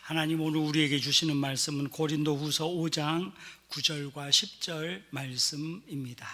하나님 오늘 우리에게 주시는 말씀은 고린도후서 5장 9절과 10절 말씀입니다.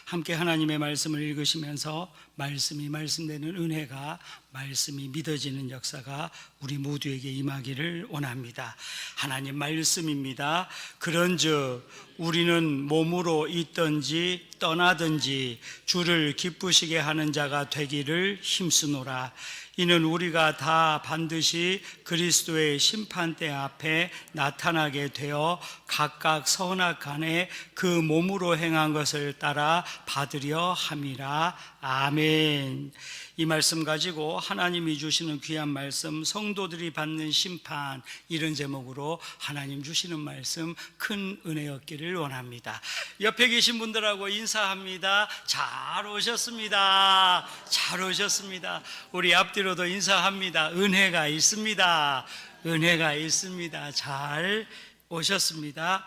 함께 하나님의 말씀을 읽으시면서 말씀이 말씀되는 은혜가, 말씀이 믿어지는 역사가 우리 모두에게 임하기를 원합니다. 하나님 말씀입니다. 그런즉 우리는 몸으로 있든지 떠나든지 주를 기쁘시게 하는 자가 되기를 힘쓰노라. 이는 우리가 다 반드시 그리스도의 심판대 앞에 나타나게 되어 각각 선악간에 그 몸으로 행한 것을 따라 받으려 함이라. 아멘. 이 말씀 가지고 하나님이 주시는 귀한 말씀, 성도들이 받는 심판, 이런 제목으로 하나님 주시는 말씀 큰 은혜였기를 원합니다. 옆에 계신 분들하고 인사합니다. 잘 오셨습니다. 잘 오셨습니다. 우리 앞뒤로도 인사합니다. 은혜가 있습니다. 은혜가 있습니다. 잘 오셨습니다.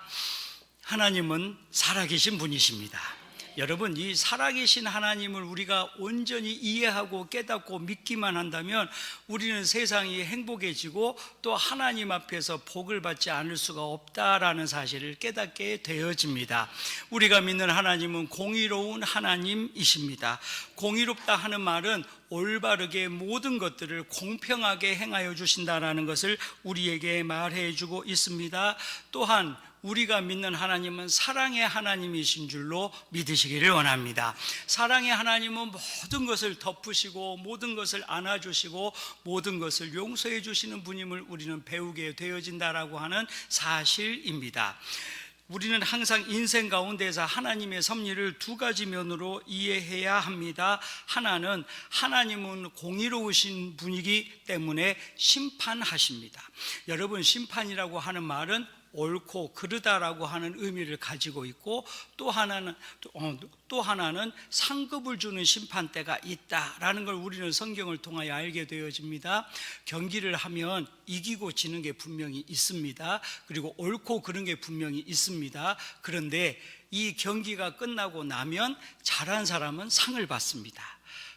하나님은 살아계신 분이십니다. 여러분, 이 살아계신 하나님을 우리가 온전히 이해하고 깨닫고 믿기만 한다면 우리는 세상이 행복해지고 또 하나님 앞에서 복을 받지 않을 수가 없다라는 사실을 깨닫게 되어집니다. 우리가 믿는 하나님은 공의로운 하나님이십니다. 공의롭다 하는 말은 올바르게 모든 것들을 공평하게 행하여 주신다라는 것을 우리에게 말해주고 있습니다. 또한 우리가 믿는 하나님은 사랑의 하나님이신 줄로 믿으시기를 원합니다. 사랑의 하나님은 모든 것을 덮으시고 모든 것을 안아주시고 모든 것을 용서해 주시는 분임을 우리는 배우게 되어진다라고 하는 사실입니다. 우리는 항상 인생 가운데서 하나님의 섭리를 두 가지 면으로 이해해야 합니다. 하나는 하나님은 공의로우신 분이기 때문에 심판하십니다. 여러분, 심판이라고 하는 말은 옳고 그르다라고 하는 의미를 가지고 있고, 또 하나는 상급을 주는 심판대가 있다라는 걸 우리는 성경을 통하여 알게 되어집니다. 경기를 하면 이기고 지는 게 분명히 있습니다. 그리고 옳고 그른 게 분명히 있습니다. 그런데 이 경기가 끝나고 나면 잘한 사람은 상을 받습니다.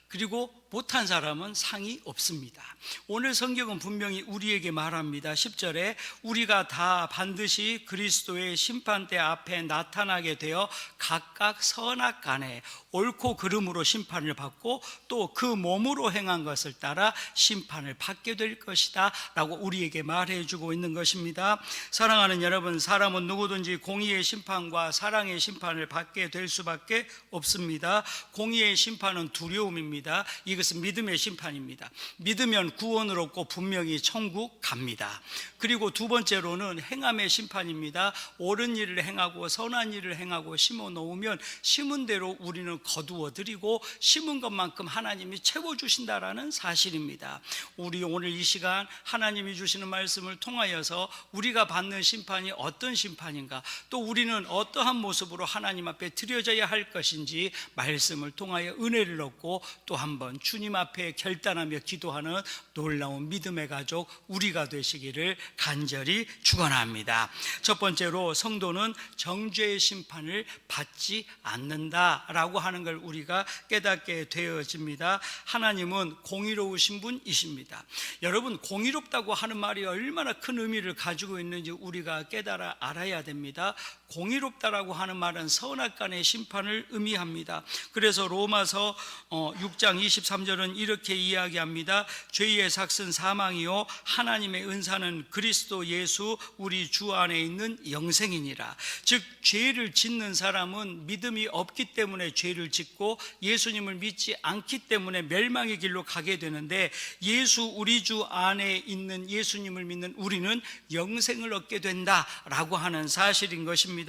그리고 못한 사람은 상이 없습니다. 오늘 성경은 분명히 우리에게 말합니다. 10절에 우리가 다 반드시 그리스도의 심판대 앞에 나타나게 되어 각각 선악간에 옳고 그름으로 심판을 받고 또 그 몸으로 행한 것을 따라 심판을 받게 될 것이다 라고 우리에게 말해주고 있는 것입니다. 사랑하는 여러분, 사람은 누구든지 공의의 심판과 사랑의 심판을 받게 될 수밖에 없습니다. 공의의 심판은 두려움입니다. 이것은 믿음의 심판입니다. 믿으면 구원을 얻고 분명히 천국 갑니다. 그리고 두 번째로는 행함의 심판입니다. 옳은 일을 행하고 선한 일을 행하고 심어 놓으면 심은 대로 우리는 거두어 드리고 심은 것만큼 하나님이 채워주신다라는 사실입니다. 우리 오늘 이 시간 하나님이 주시는 말씀을 통하여서 우리가 받는 심판이 어떤 심판인가, 또 우리는 어떠한 모습으로 하나님 앞에 드려져야 할 것인지 말씀을 통하여 은혜를 얻고 또 한번 주님 앞에 결단하며 기도하는 놀라운 믿음의 가족 우리가 되시기를 간절히 축원합니다. 첫 번째로, 성도는 정죄의 심판을 받지 않는다라고 하는 걸 우리가 깨닫게 되어집니다. 하나님은 공의로우신 분이십니다. 여러분, 공의롭다고 하는 말이 얼마나 큰 의미를 가지고 있는지 우리가 깨달아 알아야 됩니다. 공의롭다라고 하는 말은 선악간의 심판을 의미합니다. 그래서 로마서 6장 23절은 이렇게 이야기합니다. 죄의 삭은 사망이요 하나님의 은사는 그리스도 예수 우리 주 안에 있는 영생이니라. 즉, 죄를 짓는 사람은 믿음이 없기 때문에 죄를 짓고 예수님을 믿지 않기 때문에 멸망의 길로 가게 되는데, 예수 우리 주 안에 있는 예수님을 믿는 우리는 영생을 얻게 된다라고 하는 사실인 것입니다.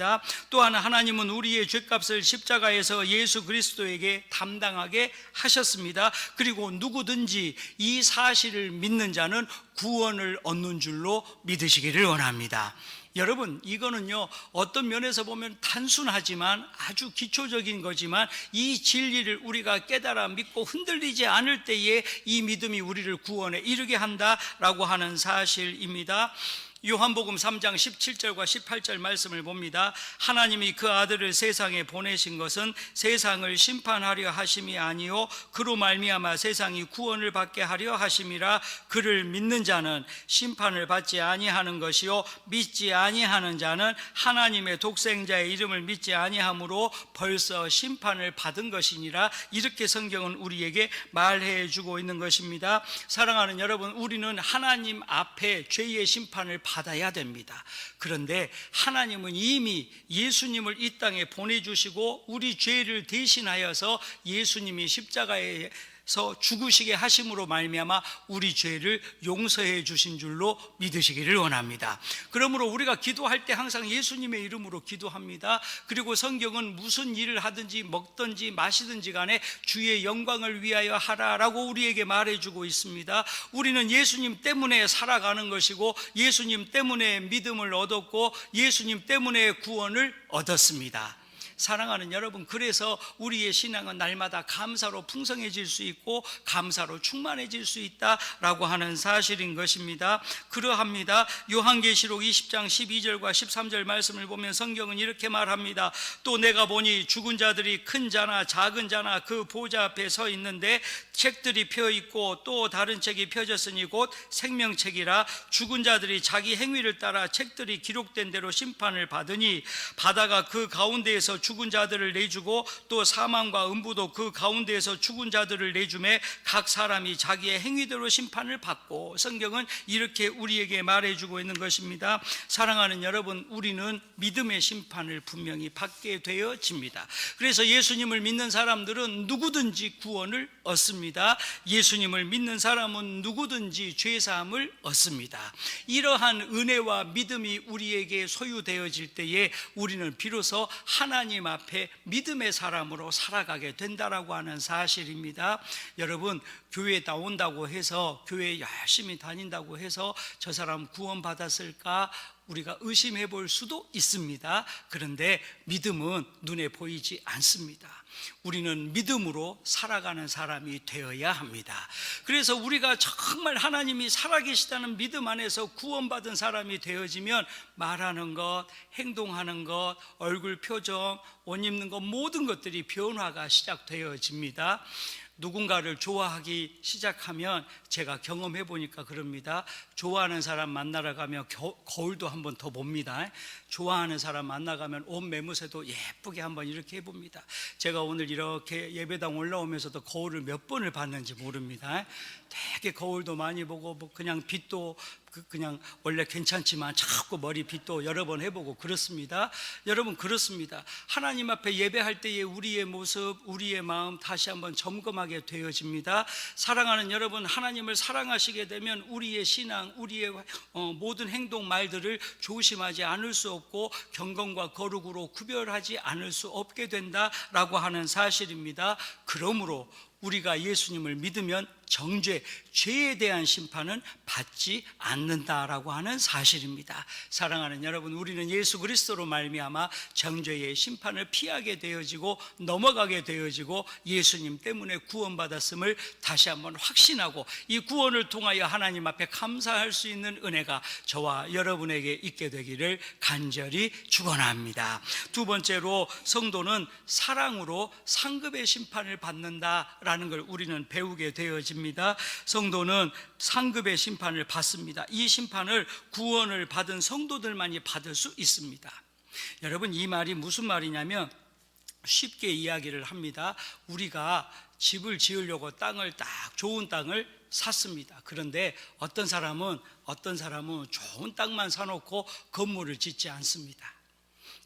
또한 하나님은 우리의 죄값을 십자가에서 예수 그리스도에게 담당하게 하셨습니다. 그리고 누구든지 이 사실을 믿는 자는 구원을 얻는 줄로 믿으시기를 원합니다. 여러분, 이거는요, 어떤 면에서 보면 단순하지만 아주 기초적인 거지만 이 진리를 우리가 깨달아 믿고 흔들리지 않을 때에 이 믿음이 우리를 구원에 이르게 한다라고 하는 사실입니다. 요한복음 3장 17절과 18절 말씀을 봅니다. 하나님이 그 아들을 세상에 보내신 것은 세상을 심판하려 하심이 아니요 그로 말미암아 세상이 구원을 받게 하려 하심이라. 그를 믿는 자는 심판을 받지 아니하는 것이요 믿지 아니하는 자는 하나님의 독생자의 이름을 믿지 아니하므로 벌써 심판을 받은 것이니라. 이렇게 성경은 우리에게 말해 주고 있는 것입니다. 사랑하는 여러분, 우리는 하나님 앞에 죄의 심판을 받아야 됩니다. 그런데 하나님은 이미 예수님을 이 땅에 보내주시고 우리 죄를 대신하여서 예수님이 십자가에서 죽으시게 하심으로 말미암아 우리 죄를 용서해 주신 줄로 믿으시기를 원합니다. 그러므로 우리가 기도할 때 항상 예수님의 이름으로 기도합니다. 그리고 성경은 무슨 일을 하든지 먹든지 마시든지 간에 주의 영광을 위하여 하라라고 우리에게 말해주고 있습니다. 우리는 예수님 때문에 살아가는 것이고 예수님 때문에 믿음을 얻었고 예수님 때문에 구원을 얻었습니다. 사랑하는 여러분, 그래서 우리의 신앙은 날마다 감사로 풍성해질 수 있고 감사로 충만해질 수 있다라고 하는 사실인 것입니다. 그러합니다. 요한계시록 20장 12절과 13절 말씀을 보면 성경은 이렇게 말합니다. 또 내가 보니 죽은 자들이 큰 자나 작은 자나 그 보좌 앞에 서 있는데 책들이 펴 있고 또 다른 책이 펴졌으니 곧 생명책이라. 죽은 자들이 자기 행위를 따라 책들이 기록된 대로 심판을 받으니 바다가 그 가운데에서 죽은 자들을 내주고 또 사망과 음부도 그 가운데에서 죽은 자들을 내주매 각 사람이 자기의 행위대로 심판을 받고. 성경은 이렇게 우리에게 말해주고 있는 것입니다. 사랑하는 여러분, 우리는 믿음의 심판을 분명히 받게 되어집니다. 그래서 예수님을 믿는 사람들은 누구든지 구원을 얻습니다. 예수님을 믿는 사람은 누구든지 죄사함을 얻습니다. 이러한 은혜와 믿음이 우리에게 소유되어질 때에 우리는 비로소 하나님 앞에 믿음의 사람으로 살아가게 된다라고 하는 사실입니다. 여러분, 교회에 나온다고 해서, 교회에 열심히 다닌다고 해서 저 사람 구원받았을까 우리가 의심해 볼 수도 있습니다. 그런데 믿음은 눈에 보이지 않습니다. 우리는 믿음으로 살아가는 사람이 되어야 합니다. 그래서 우리가 정말 하나님이 살아계시다는 믿음 안에서 구원받은 사람이 되어지면 말하는 것, 행동하는 것, 얼굴 표정, 옷 입는 것, 모든 것들이 변화가 시작되어집니다. 누군가를 좋아하기 시작하면, 제가 경험해 보니까 그럽니다. 좋아하는 사람 만나러 가면 거울도 한번 더 봅니다. 좋아하는 사람 만나가면 옷 매무새도 예쁘게 한번 이렇게 해봅니다. 제가 오늘 이렇게 예배당 올라오면서도 거울을 몇 번을 봤는지 모릅니다. 되게 거울도 많이 보고, 그냥 빛도 그냥 원래 괜찮지만 자꾸 머리 빗도 여러 번 해보고 그렇습니다. 여러분, 그렇습니다. 하나님 앞에 예배할 때의 우리의 모습, 우리의 마음 다시 한번 점검하게 되어집니다. 사랑하는 여러분, 하나님을 사랑하시게 되면 우리의 신앙, 우리의 모든 행동 말들을 조심하지 않을 수 없고 경건과 거룩으로 구별하지 않을 수 없게 된다라고 하는 사실입니다. 그러므로 우리가 예수님을 믿으면 정죄, 죄에 대한 심판은 받지 않는다라고 하는 사실입니다. 사랑하는 여러분, 우리는 예수 그리스도로 말미암아 정죄의 심판을 피하게 되어지고 넘어가게 되어지고 예수님 때문에 구원받았음을 다시 한번 확신하고 이 구원을 통하여 하나님 앞에 감사할 수 있는 은혜가 저와 여러분에게 있게 되기를 간절히 축원합니다. 두 번째로, 성도는 사랑으로 상급의 심판을 받는다라는 걸 우리는 배우게 되어집니다. 성도는 상급의 심판을 받습니다. 이 심판을 구원을 받은 성도들만이 받을 수 있습니다. 여러분, 이 말이 무슨 말이냐면, 쉽게 이야기를 합니다. 우리가 집을 지으려고 땅을 딱 좋은 땅을 샀습니다. 그런데 어떤 사람은 좋은 땅만 사놓고 건물을 짓지 않습니다.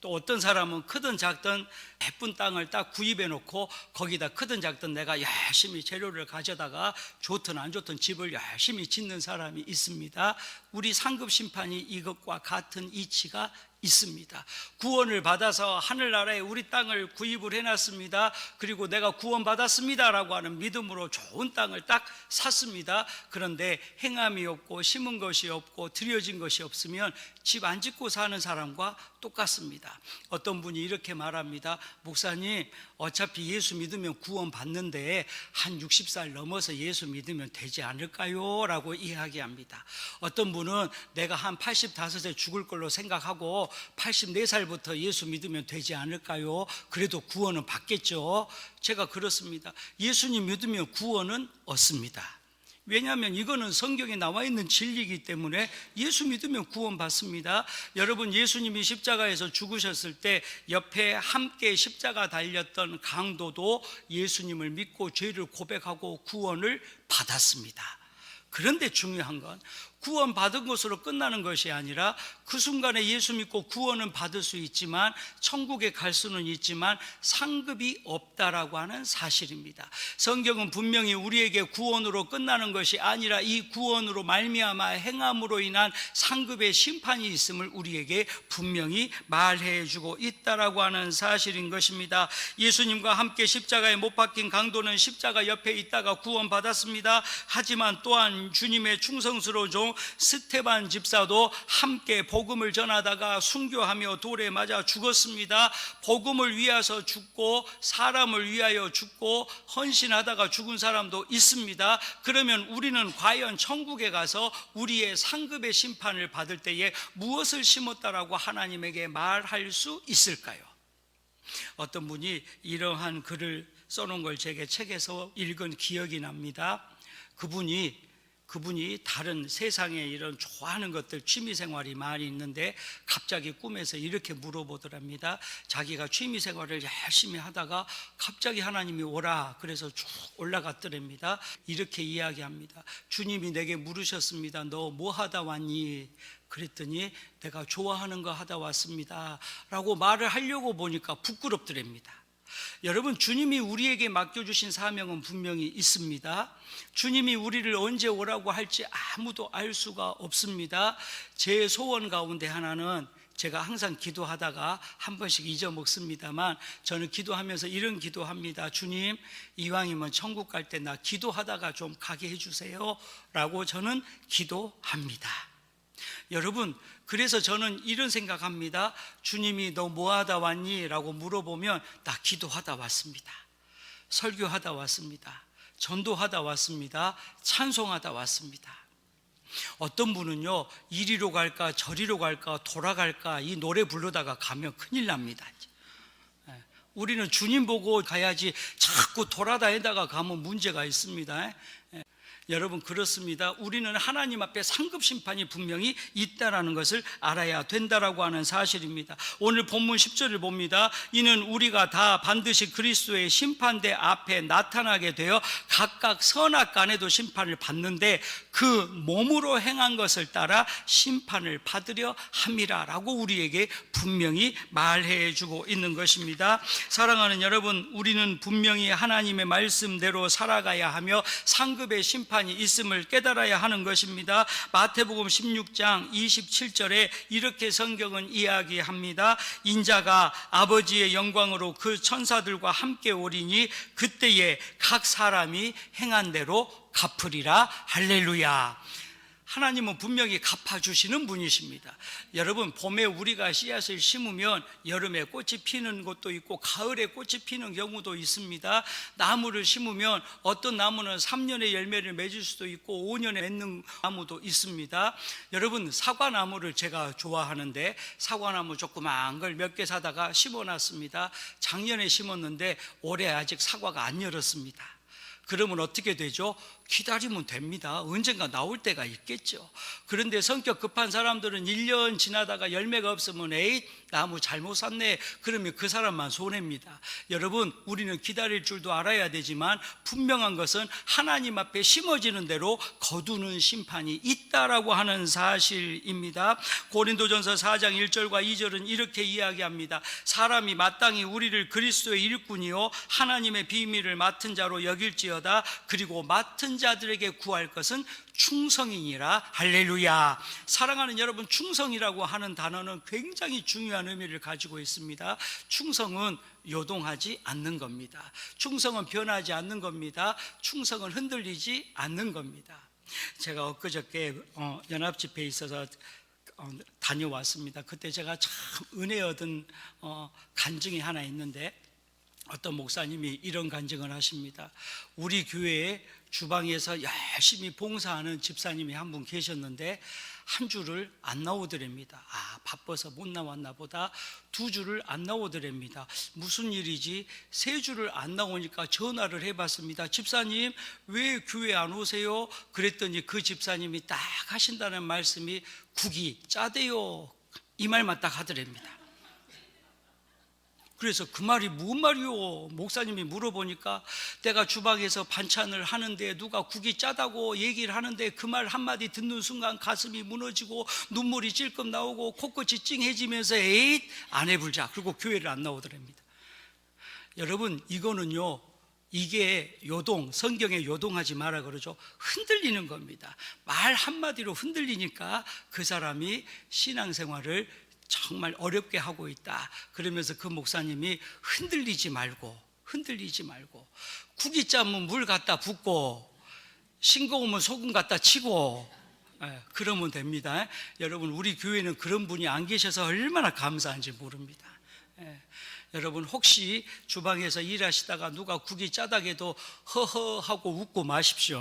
또 어떤 사람은 크든 작든 예쁜 땅을 딱 구입해 놓고 거기다 크든 작든 내가 열심히 재료를 가져다가 좋든 안 좋든 집을 열심히 짓는 사람이 있습니다. 우리 상급 심판이 이것과 같은 이치가 있습니다. 구원을 받아서 하늘나라에 우리 땅을 구입을 해놨습니다. 그리고 내가 구원받았습니다라고 하는 믿음으로 좋은 땅을 딱 샀습니다. 그런데 행함이 없고 심은 것이 없고 들여진 것이 없으면 집 안 짓고 사는 사람과 똑같습니다. 어떤 분이 이렇게 말합니다. 목사님, 어차피 예수 믿으면 구원 받는데 한 60살 넘어서 예수 믿으면 되지 않을까요? 라고 이야기합니다. 어떤 분은 내가 한 85세 죽을 걸로 생각하고 84살부터 예수 믿으면 되지 않을까요? 그래도 구원은 받겠죠. 제가 그렇습니다. 예수님 믿으면 구원은 얻습니다. 왜냐하면 이거는 성경에 나와 있는 진리이기 때문에 예수 믿으면 구원받습니다. 여러분, 예수님이 십자가에서 죽으셨을 때 옆에 함께 십자가 달렸던 강도도 예수님을 믿고 죄를 고백하고 구원을 받았습니다. 그런데 중요한 건 구원 받은 것으로 끝나는 것이 아니라 그 순간에 예수 믿고 구원은 받을 수 있지만 천국에 갈 수는 있지만 상급이 없다라고 하는 사실입니다. 성경은 분명히 우리에게 구원으로 끝나는 것이 아니라 이 구원으로 말미암아 행함으로 인한 상급의 심판이 있음을 우리에게 분명히 말해주고 있다라고 하는 사실인 것입니다. 예수님과 함께 십자가에 못 박힌 강도는 십자가 옆에 있다가 구원받았습니다. 하지만 또한 주님의 충성스러운 종 스테반 집사도 함께 복음을 전하다가 순교하며 돌에 맞아 죽었습니다. 복음을 위해서 죽고 사람을 위하여 죽고 헌신하다가 죽은 사람도 있습니다. 그러면 우리는 과연 천국에 가서 우리의 상급의 심판을 받을 때에 무엇을 심었다라고 하나님에게 말할 수 있을까요? 어떤 분이 이러한 글을 써놓은 걸 제게 책에서 읽은 기억이 납니다. 그분이 다른 세상에 이런 좋아하는 것들 취미생활이 많이 있는데 갑자기 꿈에서 이렇게 물어보더랍니다. 자기가 취미생활을 열심히 하다가 갑자기 하나님이 오라 그래서 쭉 올라갔더랍니다. 이렇게 이야기합니다. 주님이 내게 물으셨습니다. 너 뭐 하다 왔니? 그랬더니 내가 좋아하는 거 하다 왔습니다 라고 말을 하려고 보니까 부끄럽더랍니다. 여러분, 주님이 우리에게 맡겨주신 사명은 분명히 있습니다. 주님이 우리를 언제 오라고 할지 아무도 알 수가 없습니다. 제 소원 가운데 하나는 제가 항상 기도하다가 한 번씩 잊어먹습니다만 저는 기도하면서 이런 기도합니다. 주님, 이왕이면 천국 갈 때 나 기도하다가 좀 가게 해주세요 라고 저는 기도합니다. 여러분, 그래서 저는 이런 생각합니다. 주님이 너 뭐하다 왔니? 라고 물어보면 나 기도하다 왔습니다. 설교하다 왔습니다. 전도하다 왔습니다. 찬송하다 왔습니다. 어떤 분은요, 이리로 갈까 저리로 갈까 돌아갈까 이 노래 부르다가 가면 큰일 납니다. 우리는 주님 보고 가야지 자꾸 돌아다니다가 가면 문제가 있습니다. 여러분, 그렇습니다. 우리는 하나님 앞에 상급 심판이 분명히 있다라는 것을 알아야 된다라고 하는 사실입니다. 오늘 본문 10절을 봅니다. 이는 우리가 다 반드시 그리스도의 심판대 앞에 나타나게 되어 각각 선악간에도 심판을 받는데 그 몸으로 행한 것을 따라 심판을 받으려 함이라라고 우리에게 분명히 말해 주고 있는 것입니다. 사랑하는 여러분, 우리는 분명히 하나님의 말씀대로 살아가야 하며 상급의 심판이 있음을 깨달아야 하는 것입니다. 마태복음 16장 27절에 이렇게 성경은 이야기합니다. 인자가 아버지의 영광으로 그 천사들과 함께 오리니 그때에 각 사람이 행한 대로 갚으리라. 할렐루야. 하나님은 분명히 갚아주시는 분이십니다. 여러분, 봄에 우리가 씨앗을 심으면 여름에 꽃이 피는 것도 있고 가을에 꽃이 피는 경우도 있습니다. 나무를 심으면 어떤 나무는 3년의 열매를 맺을 수도 있고 5년에 맺는 나무도 있습니다. 여러분, 사과나무를 제가 좋아하는데 사과나무 조그마한 걸 몇 개 사다가 심어놨습니다. 작년에 심었는데 올해 아직 사과가 안 열었습니다. 그러면 어떻게 되죠? 기다리면 됩니다. 언젠가 나올 때가 있겠죠. 그런데 성격 급한 사람들은 1년 지나다가 열매가 없으면 에이, 나무 잘못 샀네. 그러면 그 사람만 손해입니다. 여러분, 우리는 기다릴 줄도 알아야 되지만 분명한 것은 하나님 앞에 심어지는 대로 거두는 심판이 있다라고 하는 사실입니다. 고린도전서 4장 1절과 2절은 이렇게 이야기합니다. 사람이 마땅히 우리를 그리스도의 일꾼이요 하나님의 비밀을 맡은 자로 여길지어다. 그리고 맡은 자들에게 구할 것은 충성이니라. 할렐루야. 사랑하는 여러분, 충성이라고 하는 단어는 굉장히 중요한 의미를 가지고 있습니다. 충성은 요동하지 않는 겁니다. 충성은 변하지 않는 겁니다. 충성은 흔들리지 않는 겁니다. 제가 엊그저께 연합집회에 있어서 다녀왔습니다. 그때 제가 참 은혜 얻은 간증이 하나 있는데, 어떤 목사님이 이런 간증을 하십니다. 우리 교회에 주방에서 열심히 봉사하는 집사님이 한 분 계셨는데 한 주를 안 나오더랍니다. 바빠서 못 나왔나 보다. 2주를 안 나오더랍니다. 무슨 일이지? 3주를 안 나오니까 전화를 해봤습니다. 집사님, 왜 교회 안 오세요? 그랬더니 그 집사님이 딱 하신다는 말씀이 국이 짜대요, 이 말만 딱 하더랍니다. 그래서 그 말이 무슨 말이요? 목사님이 물어보니까 내가 주방에서 반찬을 하는데 누가 국이 짜다고 얘기를 하는데 그 말 한마디 듣는 순간 가슴이 무너지고 눈물이 찔끔 나오고 코끝이 찡해지면서 에잇, 안 해불자. 그리고 교회를 안 나오더랍니다. 여러분, 이거는요, 이게 요동, 성경에 요동하지 마라 그러죠. 흔들리는 겁니다. 말 한마디로 흔들리니까 그 사람이 신앙생활을 정말 어렵게 하고 있다. 그러면서 그 목사님이 흔들리지 말고 국이 짜면 물 갖다 붓고 싱거우면 소금 갖다 치고 그러면 됩니다. 여러분, 우리 교회는 그런 분이 안 계셔서 얼마나 감사한지 모릅니다. 여러분, 혹시 주방에서 일하시다가 누가 국이 짜다게도 허허 하고 웃고 마십시오.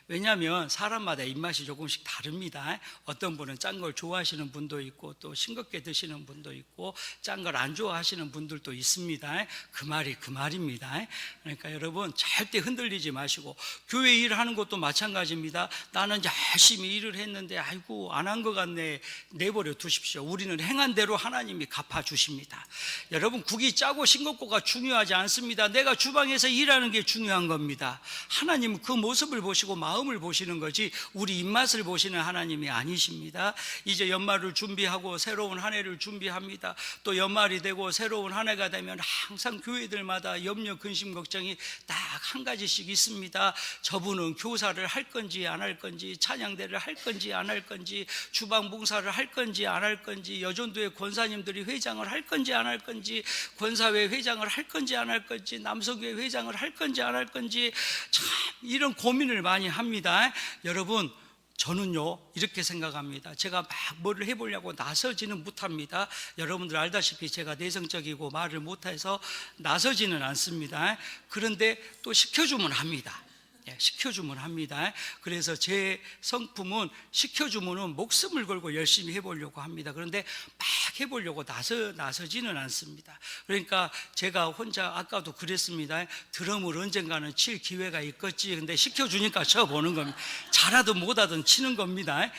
왜냐하면 사람마다 입맛이 조금씩 다릅니다. 어떤 분은 짠 걸 좋아하시는 분도 있고 또 싱겁게 드시는 분도 있고 짠 걸 안 좋아하시는 분들도 있습니다. 그 말이 그 말입니다. 그러니까 여러분, 절대 흔들리지 마시고, 교회 일하는 것도 마찬가지입니다. 나는 열심히 일을 했는데 아이고 안 한 것 같네, 내버려 두십시오. 우리는 행한 대로 하나님이 갚아주십니다. 여러분, 국이 짜고 싱겁고가 중요하지 않습니다. 내가 주방에서 일하는 게 중요한 겁니다. 하나님은 그 모습을 보시고 마음을 보시는 거지 우리 입맛을 보시는 하나님이 아니십니다. 이제 연말을 준비하고 새로운 한 해를 준비합니다. 또 연말이 되고 새로운 한 해가 되면 항상 교회들마다 염려, 근심, 걱정이 딱 한 가지씩 있습니다. 저분은 교사를 할 건지 안 할 건지, 찬양대를 할 건지 안 할 건지, 주방 봉사를 할 건지 안 할 건지, 여전도의 권사님들이 회장을 할 건지 안 할 건지, 권사회 회장을 할 건지 안 할 건지, 남성교회 회장을 할 건지 안 할 건지, 참 이런 고민을 많이 합니다. 여러분, 저는요 이렇게 생각합니다. 제가 막 뭐를 해보려고 나서지는 못합니다. 여러분들 알다시피 제가 내성적이고 말을 못해서 나서지는 않습니다. 그런데 또 시켜주면 합니다. 시켜주면 합니다. 그래서 제 성품은 시켜주면은 목숨을 걸고 열심히 해보려고 합니다. 그런데 막 해보려고 나서지는 않습니다. 그러니까 제가 혼자 아까도 그랬습니다. 드럼을 언젠가는 칠 기회가 있겠지. 근데 시켜주니까 쳐보는 겁니다. 잘하든 못하든 치는 겁니다.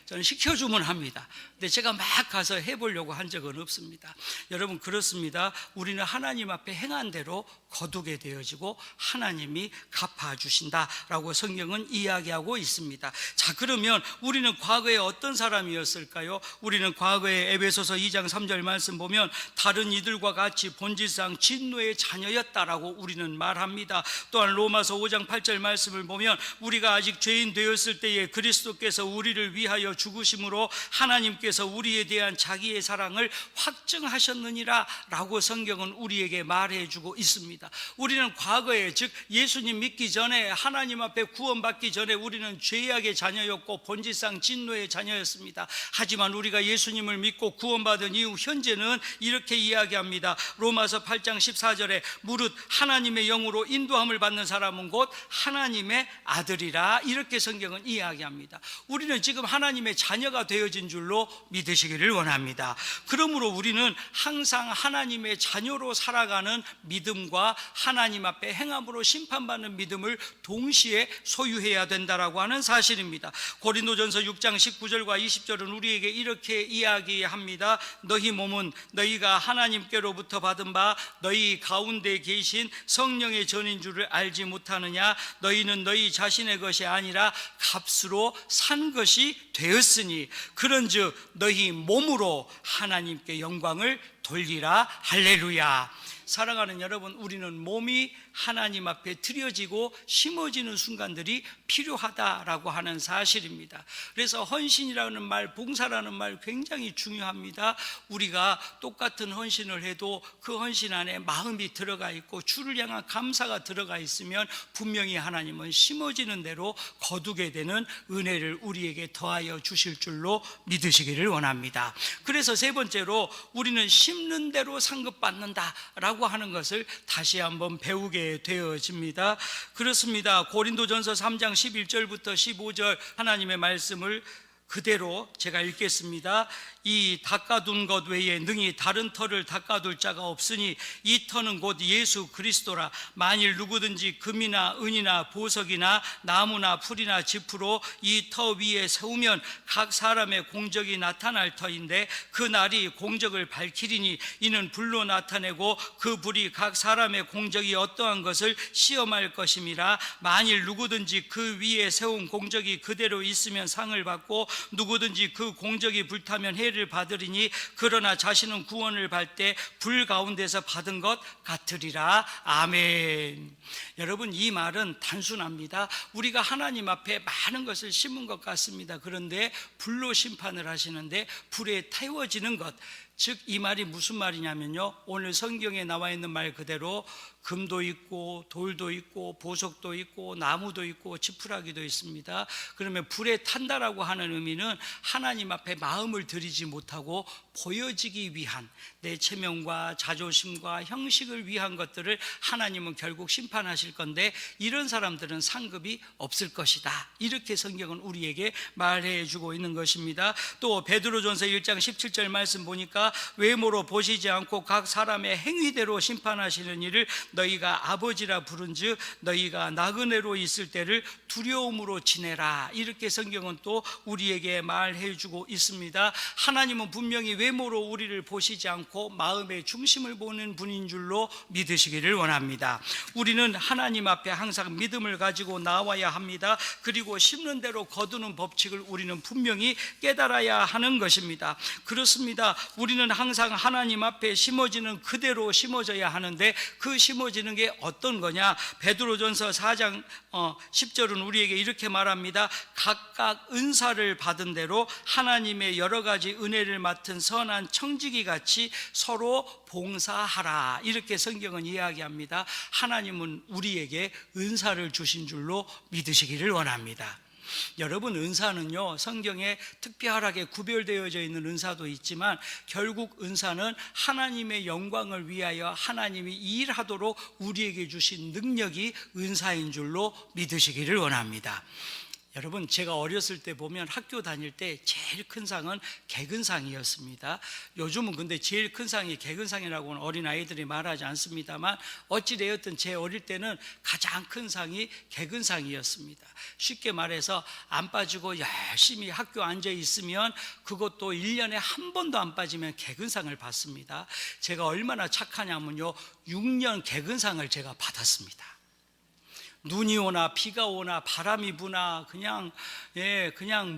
저는 시켜주면 합니다. 근데 제가 막 가서 해보려고 한 적은 없습니다. 여러분, 그렇습니다. 우리는 하나님 앞에 행한 대로 거두게 되어지고 하나님이 갚아주신다라고 성경은 이야기하고 있습니다. 자, 그러면 우리는 과거에 어떤 사람이었을까요? 우리는 과거에 에베소서 2장 3절 말씀 보면 다른 이들과 같이 본질상 진노의 자녀였다라고 우리는 말합니다. 또한 로마서 5장 8절 말씀을 보면 우리가 아직 죄인 되었을 때에 그리스도께서 우리를 위하여 죽으심으로 하나님께서 우리에 대한 자기의 사랑을 확증하셨느니라 라고 성경은 우리에게 말해주고 있습니다. 우리는 과거에, 즉 예수님 믿기 전에, 하나님 앞에 구원받기 전에 우리는 죄악의 자녀였고 본질상 진노의 자녀였습니다. 하지만 우리가 예수님을 믿고 구원받은 이후 현재는 이렇게 이야기합니다. 로마서 8장 14절에 무릇 하나님의 영으로 인도함을 받는 사람은 곧 하나님의 아들이라, 이렇게 성경은 이야기합니다. 우리는 지금 하나님의 자녀가 되어진 줄로 믿으시기를 원합니다. 그러므로 우리는 항상 하나님의 자녀로 살아가는 믿음과 하나님 앞에 행함으로 심판받는 믿음을 동시에 소유해야 된다라고 하는 사실입니다. 고린도전서 6장 19절과 20절은 우리에게 이렇게 이야기합니다. 너희 몸은 너희가 하나님께로부터 받은 바 너희 가운데 계신 성령의 전인 줄을 알지 못하느냐? 너희는 너희 자신의 것이 아니라 값으로 산 것이 되었으니 그런즉 너희 몸으로 하나님께 영광을 돌리라. 할렐루야. 사랑하는 여러분, 우리는 몸이 하나님 앞에 드려지고 심어지는 순간들이 필요하다라고 하는 사실입니다. 그래서 헌신이라는 말, 봉사라는 말 굉장히 중요합니다. 우리가 똑같은 헌신을 해도 그 헌신 안에 마음이 들어가 있고 주를 향한 감사가 들어가 있으면 분명히 하나님은 심어지는 대로 거두게 되는 은혜를 우리에게 더하여 주실 줄로 믿으시기를 원합니다. 그래서 세 번째로 우리는 심는 대로 상급받는다라고 하는 것을 다시 한번 배우게 되어집니다. 그렇습니다. 고린도전서 3장 11절부터 15절 하나님의 말씀을 그대로 제가 읽겠습니다. 이 닦아둔 것 외에 능히 다른 터를 닦아둘 자가 없으니 이 터는 곧 예수 그리스도라. 만일 누구든지 금이나 은이나 보석이나 나무나 풀이나 짚으로 이 터 위에 세우면 각 사람의 공적이 나타날 터인데 그 날이 공적을 밝히리니 이는 불로 나타내고 그 불이 각 사람의 공적이 어떠한 것을 시험할 것임이라. 만일 누구든지 그 위에 세운 공적이 그대로 있으면 상을 받고 누구든지 그 공적이 불타면 해를 받으리니 그러나 자신은 구원을 받을 때 불 가운데서 받은 것 같으리라. 아멘. 여러분, 이 말은 단순합니다. 우리가 하나님 앞에 많은 것을 심은 것 같습니다. 그런데 불로 심판을 하시는데 불에 태워지는 것, 즉 이 말이 무슨 말이냐면요, 오늘 성경에 나와 있는 말 그대로 금도 있고 돌도 있고 보석도 있고 나무도 있고 지푸라기도 있습니다. 그러면 불에 탄다라고 하는 의미는 하나님 앞에 마음을 들이지 못하고 보여지기 위한 내 체면과 자존심과 형식을 위한 것들을 하나님은 결국 심판하실 건데 이런 사람들은 상급이 없을 것이다, 이렇게 성경은 우리에게 말해 주고 있는 것입니다. 또 베드로전서 1장 17절 말씀 보니까 외모로 보시지 않고 각 사람의 행위대로 심판하시는 이를 너희가 아버지라 부른즉 너희가 나그네로 있을 때를 두려움으로 지내라, 이렇게 성경은 또 우리에게 말해 주고 있습니다. 하나님은 분명히 외모로 우리를 보시지 않고 마음의 중심을 보는 분인 줄로 믿으시기를 원합니다. 우리는 하나님 앞에 항상 믿음을 가지고 나와야 합니다. 그리고 심는 대로 거두는 법칙을 우리는 분명히 깨달아야 하는 것입니다. 그렇습니다. 우리는 항상 하나님 앞에 심어지는 그대로 심어져야 하는데 그 심어지는 게 어떤 거냐? 베드로전서 4장 10절은 우리에게 이렇게 말합니다. 각각 은사를 받은 대로 하나님의 여러 가지 은혜를 맡은 선한 청지기 같이 서로 봉사하라, 이렇게 성경은 이야기합니다. 하나님은 우리에게 은사를 주신 줄로 믿으시기를 원합니다. 여러분, 은사는요, 성경에 특별하게 구별되어져 있는 은사도 있지만 결국 은사는 하나님의 영광을 위하여 하나님이 일하도록 우리에게 주신 능력이 은사인 줄로 믿으시기를 원합니다. 여러분, 제가 어렸을 때 보면 학교 다닐 때 제일 큰 상은 개근상이었습니다. 요즘은 근데 제일 큰 상이 개근상이라고는 어린아이들이 말하지 않습니다만 어찌되었든 제 어릴 때는 가장 큰 상이 개근상이었습니다. 쉽게 말해서 안 빠지고 열심히 학교 앉아 있으면 그것도 1년에 한 번도 안 빠지면 개근상을 받습니다. 제가 얼마나 착하냐면요, 6년 개근상을 제가 받았습니다. 눈이 오나 비가 오나 바람이 부나 그냥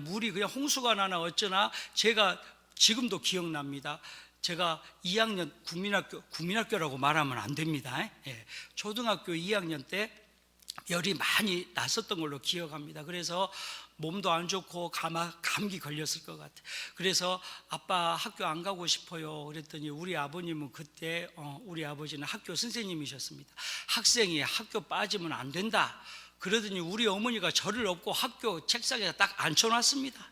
물이 그냥 홍수가 나나 어쩌나 제가 지금도 기억납니다. 제가 2학년 국민학교라고 말하면 안 됩니다. 초등학교 2학년 때 열이 많이 났었던 걸로 기억합니다. 그래서 몸도 안 좋고 감기 걸렸을 것 같아요. 그래서 아빠 학교 안 가고 싶어요 그랬더니 우리 아버님은 그때 우리 아버지는 학교 선생님이셨습니다. 학생이 학교 빠지면 안 된다 그러더니 우리 어머니가 저를 업고 학교 책상에 딱 앉혀놨습니다.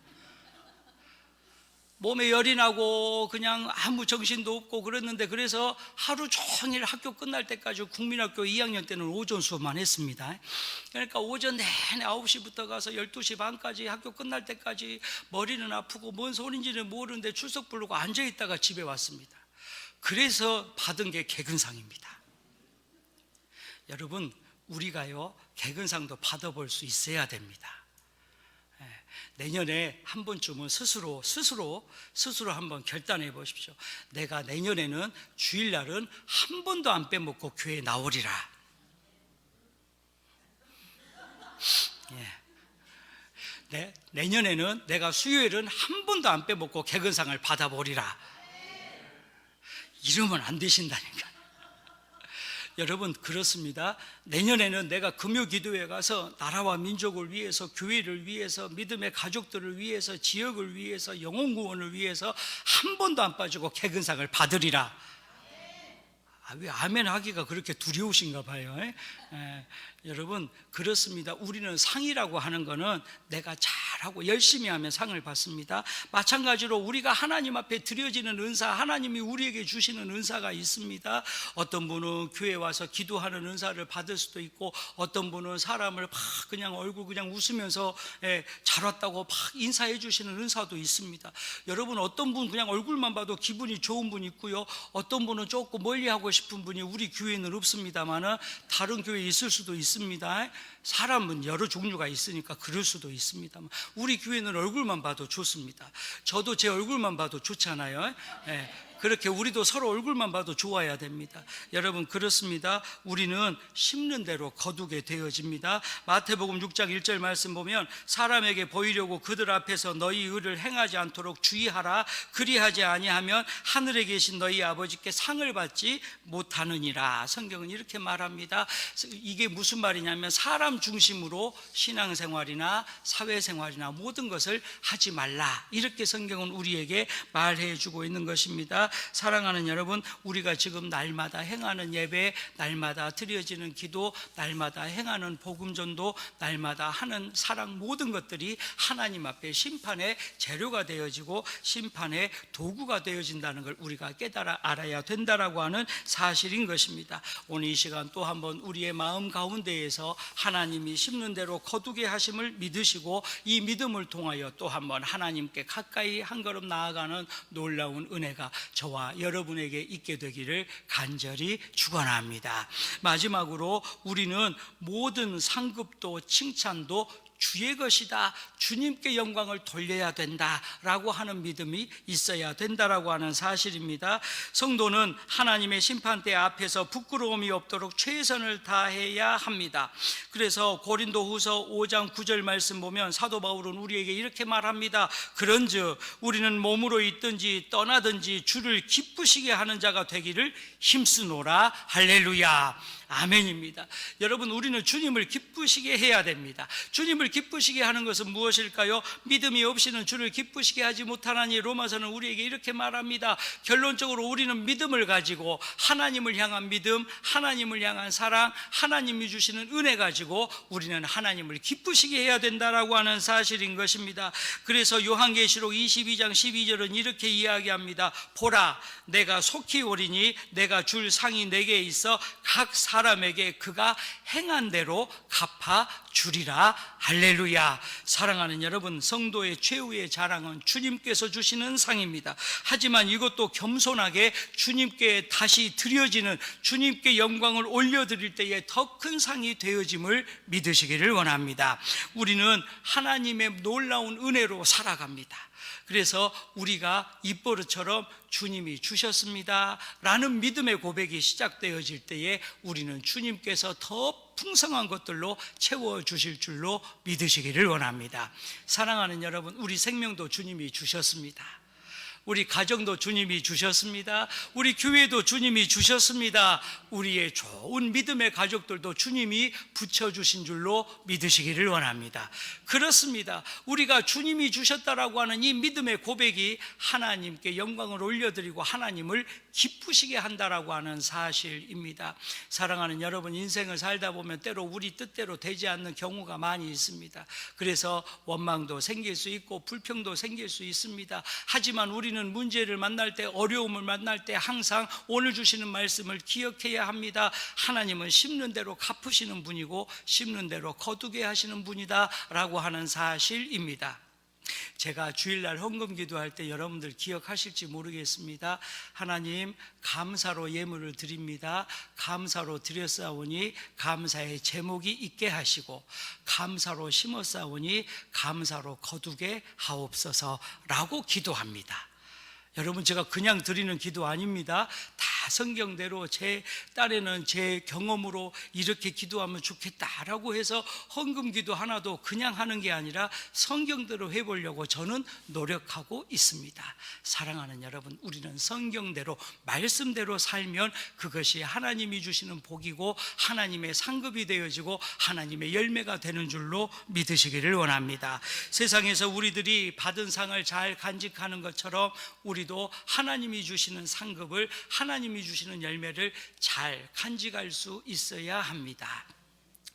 몸에 열이 나고 그냥 아무 정신도 없고 그랬는데, 그래서 하루 종일 학교 끝날 때까지 국민학교 2학년 때는 오전 수업만 했습니다. 그러니까 오전 내내 9시부터 가서 12시 반까지 학교 끝날 때까지 머리는 아프고 뭔 소린지는 모르는데 출석 부르고 앉아있다가 집에 왔습니다. 그래서 받은 게 개근상입니다. 여러분, 우리가요 개근상도 받아볼 수 있어야 됩니다. 내년에 한 번쯤은 스스로 한번 결단해 보십시오. 내가 내년에는 주일날은 한 번도 안 빼먹고 교회에 나오리라. 내년에는 내가 수요일은 한 번도 안 빼먹고 개근상을 받아보리라. 이러면 안 되신다니까. 여러분 그렇습니다. 내년에는 내가 금요기도회 가서 나라와 민족을 위해서, 교회를 위해서, 믿음의 가족들을 위해서, 지역을 위해서, 영혼구원을 위해서 한 번도 안 빠지고 개근상을 받으리라. 왜 아멘 하기가 그렇게 두려우신가 봐요. 여러분 그렇습니다. 우리는 상이라고 하는 거는 내가 잘하고 열심히 하면 상을 받습니다. 마찬가지로 우리가 하나님 앞에 드려지는 은사, 하나님이 우리에게 주시는 은사가 있습니다. 어떤 분은 교회 와서 기도하는 은사를 받을 수도 있고, 어떤 분은 사람을 막 그냥 얼굴 그냥 웃으면서 잘 왔다고 막 인사해 주시는 은사도 있습니다. 여러분 어떤 분 그냥 얼굴만 봐도 기분이 좋은 분 있고요, 어떤 분은 조금 멀리하고 싶은 분이 우리 교회는 없습니다만은 다른 교회에 있을 수도 있습니다. 사람은 여러 종류가 있으니까 그럴 수도 있습니다만 우리 교회는 얼굴만 봐도 좋습니다. 저도 제 얼굴만 봐도 좋잖아요. 그렇게 우리도 서로 얼굴만 봐도 좋아야 됩니다. 여러분 그렇습니다. 우리는 심는 대로 거두게 되어집니다. 마태복음 6장 1절 말씀 보면 사람에게 보이려고 그들 앞에서 너희 의를 행하지 않도록 주의하라. 그리하지 아니하면 하늘에 계신 너희 아버지께 상을 받지 못하느니라. 성경은 이렇게 말합니다. 이게 무슨 말이냐면 사람 중심으로 신앙생활이나 사회생활이나 모든 것을 하지 말라, 이렇게 성경은 우리에게 말해주고 있는 것입니다. 사랑하는 여러분, 우리가 지금 날마다 행하는 예배, 날마다 드려지는 기도, 날마다 행하는 복음전도, 날마다 하는 사랑, 모든 것들이 하나님 앞에 심판의 재료가 되어지고 심판의 도구가 되어진다는 걸 우리가 깨달아 알아야 된다라고 하는 사실인 것입니다. 오늘 이 시간 또 한번 우리의 마음 가운데에서 하나님이 심는 대로 거두게 하심을 믿으시고 이 믿음을 통하여 또 한번 하나님께 가까이 한 걸음 나아가는 놀라운 은혜가 저와 여러분에게 있게 되기를 간절히 축원합니다. 마지막으로 우리는 모든 상급도 칭찬도 주의 것이다, 주님께 영광을 돌려야 된다라고 하는 믿음이 있어야 된다라고 하는 사실입니다. 성도는 하나님의 심판대 앞에서 부끄러움이 없도록 최선을 다해야 합니다. 그래서 고린도후서 5장 9절 말씀 보면 사도 바울은 우리에게 이렇게 말합니다. 그런즉 우리는 몸으로 있든지 떠나든지 주를 기쁘시게 하는 자가 되기를 힘쓰노라. 할렐루야, 아멘입니다. 여러분 우리는 주님을 기쁘시게 해야 됩니다. 주님을 기쁘시게 하는 것은 무엇일까요? 믿음이 없이는 주를 기쁘시게 하지 못하나니 로마서는 우리에게 이렇게 말합니다. 결론적으로 우리는 믿음을 가지고 하나님을 향한 믿음, 하나님을 향한 사랑, 하나님이 주시는 은혜 가지고 우리는 하나님을 기쁘시게 해야 된다라고 하는 사실인 것입니다. 그래서 요한계시록 22장 12절은 이렇게 이야기합니다. 보라, 내가 속히 오리니 내가 줄 상이 내게 있어 각 사람에게 그가 행한 대로 갚아 주리라. 할렐루야. 사랑하는 여러분, 성도의 최후의 자랑은 주님께서 주시는 상입니다. 하지만 이것도 겸손하게 주님께 다시 드려지는, 주님께 영광을 올려드릴 때에 더 큰 상이 되어짐을 믿으시기를 원합니다. 우리는 하나님의 놀라운 은혜로 살아갑니다. 그래서 우리가 입버릇처럼 주님이 주셨습니다 라는 믿음의 고백이 시작되어질 때에 우리는 주님께서 더 풍성한 것들로 채워주실 줄로 믿으시기를 원합니다. 사랑하는 여러분, 우리 생명도 주님이 주셨습니다. 우리 가정도 주님이 주셨습니다. 우리 교회도 주님이 주셨습니다. 우리의 좋은 믿음의 가족들도 주님이 붙여주신 줄로 믿으시기를 원합니다. 그렇습니다. 우리가 주님이 주셨다라고 하는 이 믿음의 고백이 하나님께 영광을 올려드리고 하나님을 기쁘시게 한다라고 하는 사실입니다. 사랑하는 여러분, 인생을 살다 보면 때로 우리 뜻대로 되지 않는 경우가 많이 있습니다. 그래서 원망도 생길 수 있고 불평도 생길 수 있습니다. 하지만 우리는 문제를 만날 때, 어려움을 만날 때 항상 오늘 주시는 말씀을 기억해야 합니다. 하나님은 심는 대로 갚으시는 분이고 심는 대로 거두게 하시는 분이다 라고 하는 사실입니다. 제가 주일날 헌금 기도할 때 여러분들 기억하실지 모르겠습니다. 하나님, 감사로 예물을 드립니다. 감사로 드렸사오니 감사의 제목이 있게 하시고, 감사로 심었사오니 감사로 거두게 하옵소서라고 기도합니다. 여러분, 제가 그냥 드리는 기도 아닙니다. 다 성경대로 제 딸에는 제 경험으로 이렇게 기도하면 좋겠다라고 해서 헌금 기도 하나도 그냥 하는 게 아니라 성경대로 해보려고 저는 노력하고 있습니다. 사랑하는 여러분, 우리는 성경대로 말씀대로 살면 그것이 하나님이 주시는 복이고 하나님의 상급이 되어지고 하나님의 열매가 되는 줄로 믿으시기를 원합니다. 세상에서 우리들이 받은 상을 잘 간직하는 것처럼 우리도 하나님이 주시는 상급을, 하나님이 주시는 열매를 잘 간직할 수 있어야 합니다.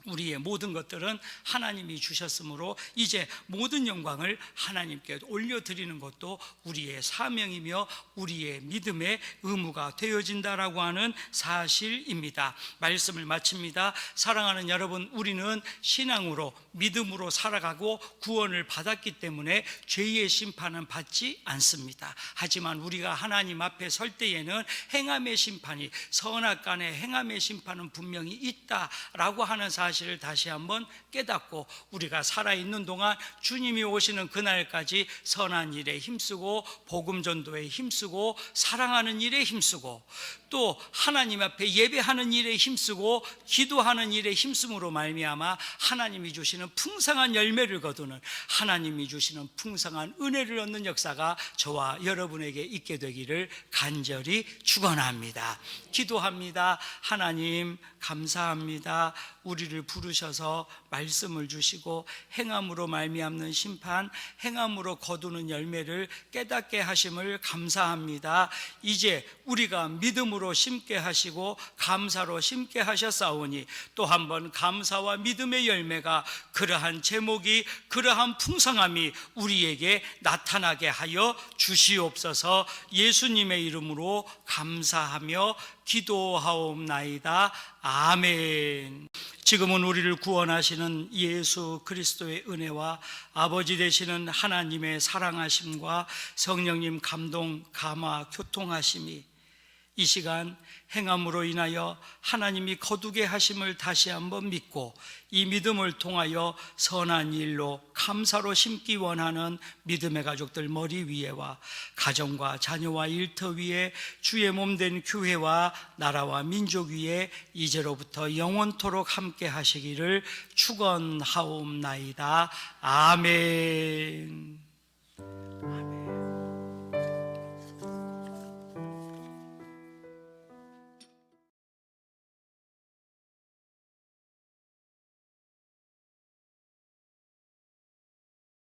우리의 모든 것들은 하나님이 주셨으므로 이제 모든 영광을 하나님께 올려드리는 것도 우리의 사명이며 우리의 믿음의 의무가 되어진다라고 하는 사실입니다. 말씀을 마칩니다. 사랑하는 여러분, 우리는 신앙으로 믿음으로 살아가고 구원을 받았기 때문에 죄의 심판은 받지 않습니다. 하지만 우리가 하나님 앞에 설 때에는 행함의 심판이, 선악간의 행함의 심판은 분명히 있다라고 하는 사실을 다시 한번 깨닫고 우리가 살아있는 동안 주님이 오시는 그날까지 선한 일에 힘쓰고 복음 전도에 힘쓰고 사랑하는 일에 힘쓰고 또 하나님 앞에 예배하는 일에 힘쓰고 기도하는 일에 힘쓰므로 말미암아 하나님이 주시는 풍성한 열매를 거두는, 하나님이 주시는 풍성한 은혜를 얻는 역사가 저와 여러분에게 있게 되기를 간절히 축원합니다. 기도합니다. 하나님 감사합니다. 우리를 부르셔서 말씀을 주시고 행함으로 말미암는 심판, 행함으로 거두는 열매를 깨닫게 하심을 감사합니다. 이제 우리가 믿음으로 심게 하시고 감사로 심게 하셨사오니 또 한 번 감사와 믿음의 열매가, 그러한 제목이, 그러한 풍성함이 우리에게 나타나게 하여 주시옵소서. 예수님의 이름으로 감사하며 기도하옵나이다. 아멘. 지금은 우리를 구원하시는 예수 그리스도의 은혜와 아버지 되시는 하나님의 사랑하심과 성령님 감동, 감화, 교통하심이 이 시간 행함으로 인하여 하나님이 거두게 하심을 다시 한번 믿고 이 믿음을 통하여 선한 일로 감사로 심기 원하는 믿음의 가족들 머리 위에와 가정과 자녀와 일터 위에 주의 몸된 교회와 나라와 민족 위에 이제로부터 영원토록 함께 하시기를 축원하옵나이다. 아멘.